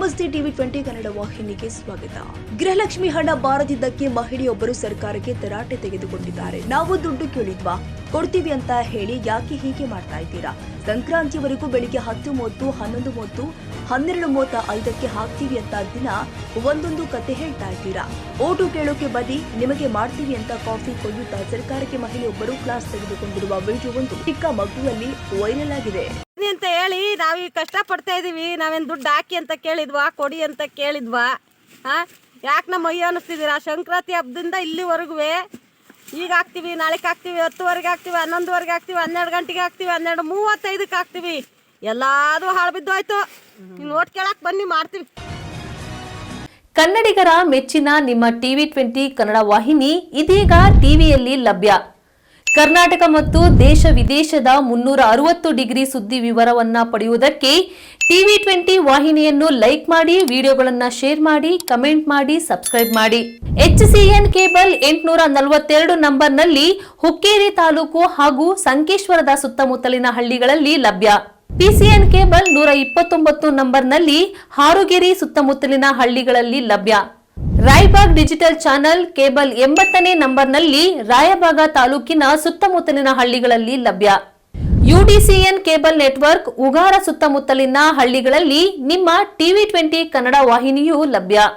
ನಮಸ್ತೆ ಟಿವಿ 20 ಕನ್ನಡ ವಾಹಿನಿಗೆ ಸ್ವಾಗತ. ಗೃಹಲಕ್ಷ್ಮಿ ಹಣ ಬಾರದಿದ್ದಕ್ಕೆ ಮಹಿಳೆಯೊಬ್ಬರು ಸರ್ಕಾರಕ್ಕೆ ತರಾಟೆ ತೆಗೆದುಕೊಂಡಿದ್ದಾರೆ. ನಾವು ದುಡ್ಡು ಕೇಳಿದ್ವಾ, ಕೊಡ್ತೀವಿ ಅಂತ ಹೇಳಿ ಯಾಕೆ ಹೀಗೆ ಮಾಡ್ತಾ ಇದ್ದೀರಾ? ಸಂಕ್ರಾಂತಿವರೆಗೂ ಬೆಳಿಗ್ಗೆ 10:30, 11:30, 12:35ಕ್ಕೆ ಹಾಕ್ತೀವಿ ಅಂತ ದಿನ ಒಂದೊಂದು ಕತೆ ಹೇಳ್ತಾ ಇದ್ದೀರಾ. ಓಟು ಕೇಳೋಕೆ ಬನ್ನಿ, ನಿಮಗೆ ಮಾಡ್ತೀವಿ ಅಂತ ಕಾಫಿ ಕೊಯ್ಯುತ್ತಾ ಸರ್ಕಾರಕ್ಕೆ ಮಹಿಳೆಯೊಬ್ಬರು ಕ್ಲಾಸ್ ತೆಗೆದುಕೊಂಡಿರುವ ವಿಡಿಯೋವೊಂದು ಚಿಕ್ಕ ಮಗುವಲ್ಲಿ ವೈರಲ್ ಆಗಿದೆ ಅಂತ ಹೇಳಿ ನಾವೀಗ ಕಷ್ಟ ಪಡ್ತಾ ಇದೀವಿ. ನಾವೇನು ದುಡ್ಡು ಹಾಕಿ ಅಂತ ಕೇಳಿದ್ವಾ, ಕೊಡಿ ಅಂತ ಕೇಳಿದ್ವಾ? ಯಾಕೆ ನಮ್ಮ ಅಯ್ಯ ಅನ್ನಿಸ್ತಿದ್ದೀರಾ? ಸಂಕ್ರಾಂತಿ ಹಬ್ಬದಿಂದ ಇಲ್ಲಿವರೆಗೂ ಈಗ ಹಾಕ್ತೀವಿ, ನಾಳೆಗೆ ಹಾಕ್ತೀವಿ, 10:00ವರೆಗೆ ಹಾಕ್ತೀವಿ, 11:00ವರೆಗೆ ಹಾಕ್ತೀವಿ, 12 ಗಂಟೆಗೆ ಹಾಕ್ತೀವಿ, 12:35ಕ್ಕೆ ಹಾಕ್ತೀವಿ. ಎಲ್ಲಾದ್ರೂ ಹಾಳು ಬಿದ್ದು ಆಯ್ತು. ನೋಟ್ ಕೇಳಕ್ ಬನ್ನಿ, ಮಾಡ್ತೀವಿ. ಕನ್ನಡಿಗರ ಮೆಚ್ಚಿನ ನಿಮ್ಮ ಟಿವಿ 20 ಕನ್ನಡ ವಾಹಿನಿ ಇದೀಗ ಟಿವಿಯಲ್ಲಿ ಲಭ್ಯ. ಕರ್ನಾಟಕ ಮತ್ತು ದೇಶ ವಿದೇಶದ 360 ಡಿಗ್ರಿ ಸುದ್ದಿ ವಿವರವನ್ನ ಪಡೆಯುವುದಕ್ಕೆ ಟಿವಿ 20 ವಾಹಿನಿಯನ್ನು ಲೈಕ್ ಮಾಡಿ, ವಿಡಿಯೋಗಳನ್ನು ಶೇರ್ ಮಾಡಿ, ಕಮೆಂಟ್ ಮಾಡಿ, ಸಬ್ಸ್ಕ್ರೈಬ್ ಮಾಡಿ. HCN ಕೇಬಲ್ 842 ನಂಬರ್ನಲ್ಲಿ ಹುಕ್ಕೇರಿ ತಾಲೂಕು ಹಾಗೂ ಸಂಕೇಶ್ವರದ ಸುತ್ತಮುತ್ತಲಿನ ಹಳ್ಳಿಗಳಲ್ಲಿ ಲಭ್ಯ. PCN ಕೇಬಲ್ 129 ನಂಬರ್ನಲ್ಲಿ ಹಾರುಗೆರೆ ಸುತ್ತಮುತ್ತಲಿನ ಹಳ್ಳಿಗಳಲ್ಲಿ ಲಭ್ಯ. ರಾಯಬಾಗ್ ಡಿಜಿಟಲ್ ಚಾನೆಲ್ ಕೇಬಲ್ 80ನೇ ನಂಬರ್ನಲ್ಲಿ ರಾಯಬಾಗ ತಾಲೂಕಿನ ಸುತ್ತಮುತ್ತಲಿನ ಹಳ್ಳಿಗಳಲ್ಲಿ ಲಭ್ಯ. UDCN ಕೇಬಲ್ ನೆಟ್ವರ್ಕ್ ಉಗಾರ ಸುತ್ತಮುತ್ತಲಿನ ಹಳ್ಳಿಗಳಲ್ಲಿ ನಿಮ್ಮ ಟಿವಿ 20 ಕನ್ನಡ ವಾಹಿನಿಯೂ ಲಭ್ಯ.